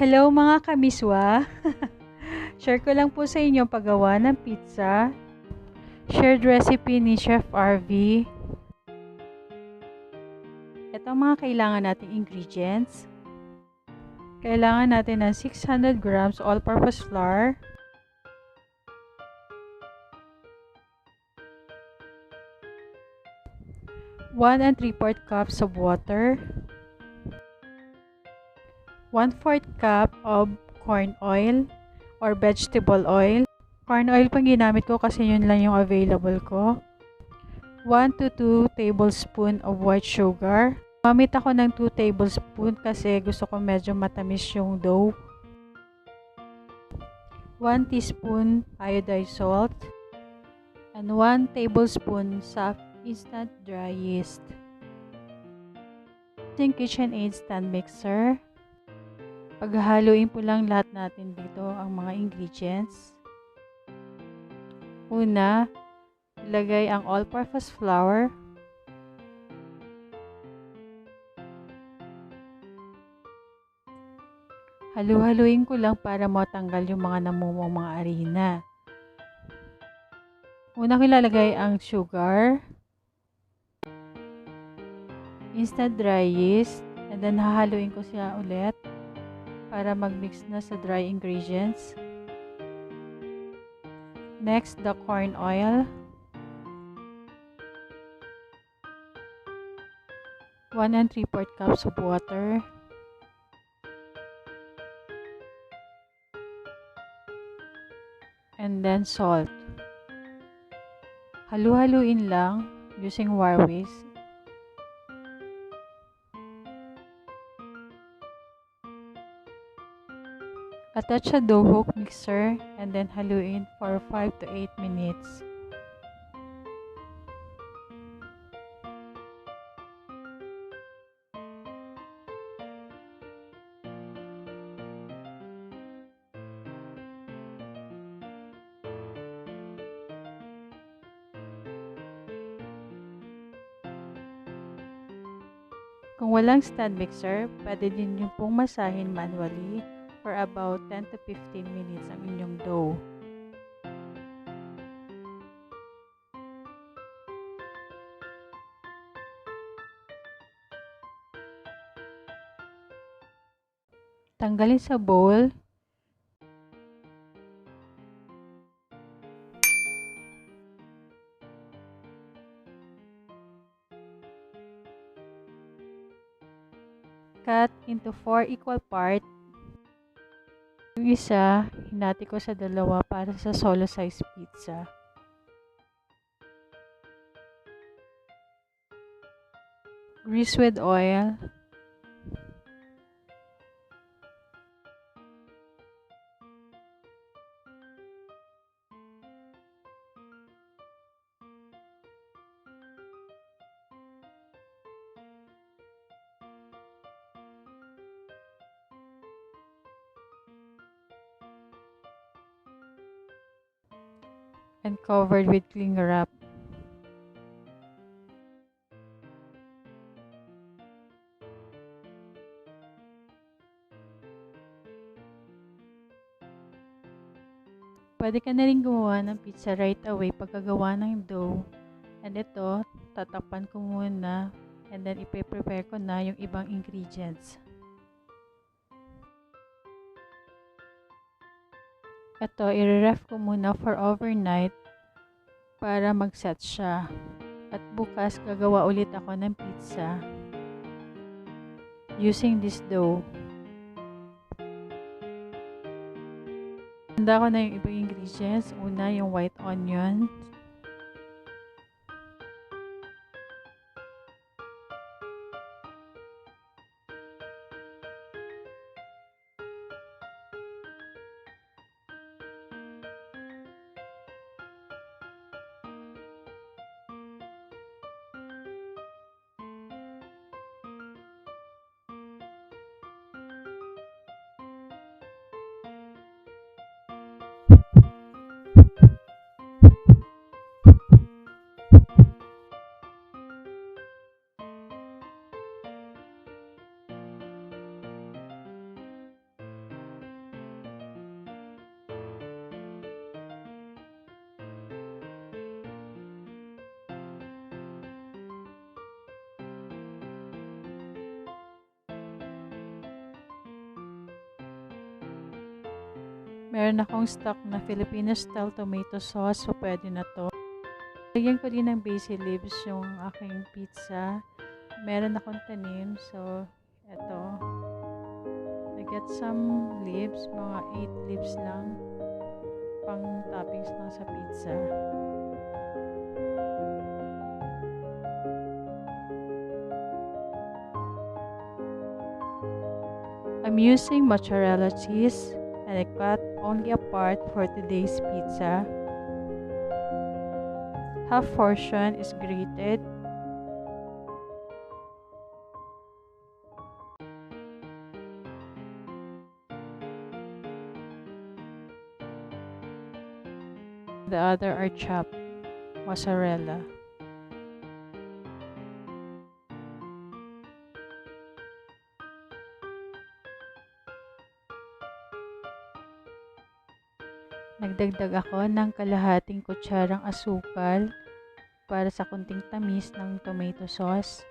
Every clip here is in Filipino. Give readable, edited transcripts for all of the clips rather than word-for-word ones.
Hello mga kamiswa! Share ko lang po sa inyo ang paggawa ng pizza. Shared recipe ni Chef RV. Ito ang mga kailangan nating ingredients. Kailangan natin ng 600 grams all-purpose flour, 1 3/4 cups of water, 1/4 cup of corn oil or vegetable oil. Corn oil pang ginamit ko kasi yun lang yung available ko. 1 to 2 tablespoon of white sugar. Gamit ako ng 2 tablespoon kasi gusto ko medyo matamis yung dough. 1 teaspoon iodized salt and 1 tablespoon soft instant dry yeast. Using KitchenAid stand mixer. Paghahaluin po lang lahat natin dito ang mga ingredients. Una, ilagay ang all-purpose flour. Halu-haluin ko lang para matanggal yung mga namumong mga arena. Una ko ilalagay ang sugar, instant dry yeast, and then hahaluin ko siya ulit para mag-mix na sa dry ingredients. Next, the corn oil. 1 3/4 cups of water. And then salt. Halu-haluin lang using wire whisk. Attach a dough hook mixer and then haluin for 5 to 8 minutes. Kung walang stand mixer, pwede din yung pong masahin manually for about 10 to 15 minutes ang inyong dough. Tanggalin sa bowl. Cut into 4 equal parts. Yung isa, hinati ko sa dalawa para sa solo size pizza. Grease with oil. And covered with cling wrap. Pwede ka na rin gumawa ng pizza right away pagkagawa ng dough. And ito, tatakpan ko muna and then ipe-prepare ko na yung ibang ingredients. Ito, i-ref ko muna for overnight para mag-set siya. At bukas, gagawa ulit ako ng pizza using this dough. Handa ko na yung ibang ingredients. Una, yung white onion. Meron akong stock na Filipino style tomato sauce, so pwede na to. Lagyan ko din ng basil leaves yung aking pizza. Meron akong tanim, so eto. I get some leaves, mga 8 leaves lang. Pang toppings lang sa pizza. I'm using mozzarella cheese and I cut only a part for today's pizza. Half portion is grated. The other are chopped mozzarella. Nagdagdag ako ng kalahating kutsarang asukal para sa kunting tamis ng tomato sauce.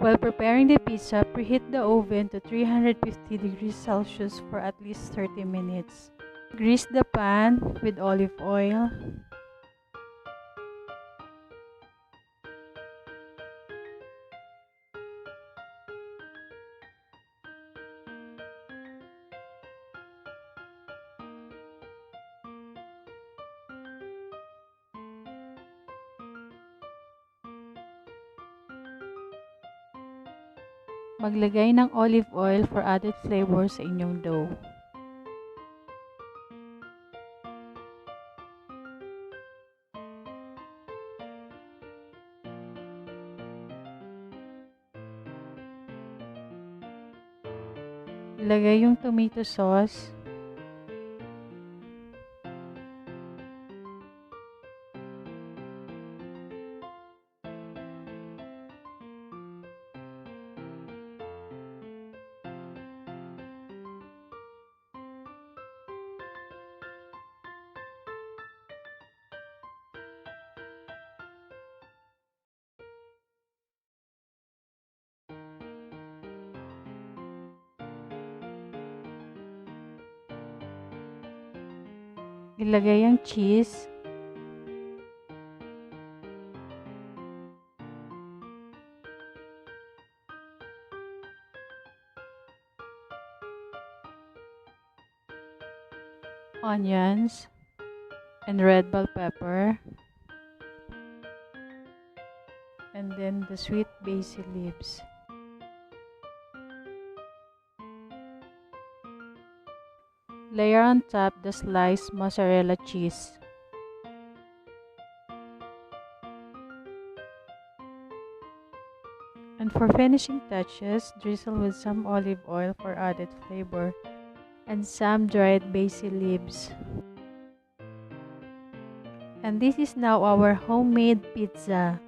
While preparing the pizza, preheat the oven to 350 degrees Celsius for at least 30 minutes. Grease the pan with olive oil. Maglagay ng olive oil for added flavor sa inyong dough. Ilagay yung tomato sauce. Ilagay ang cheese. Onions and red bell pepper. And then the sweet basil leaves. Layer on top the sliced mozzarella cheese. And for finishing touches, drizzle with some olive oil for added flavor and some dried basil leaves. And this is now our homemade pizza.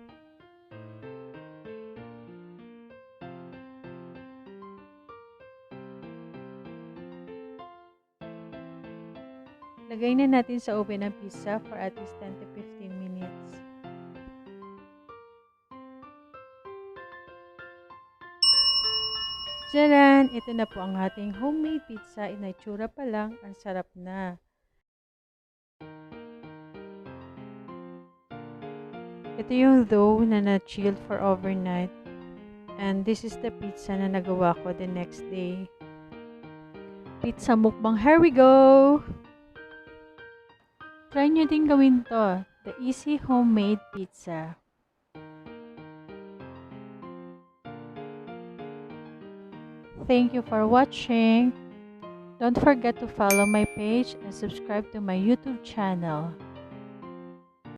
Lagay na natin sa oven ang pizza for at least 10 to 15 minutes. Tcharan! Ito na po ang ating homemade pizza. Inaitsura pa lang, ang sarap na. Ito yung dough na na-chilled for overnight. And this is the pizza na nagawa ko the next day. Pizza mukbang, here we go! Try nyo din gawin to, the easy homemade pizza. Thank you for watching. Don't forget to follow my page and subscribe to my YouTube channel.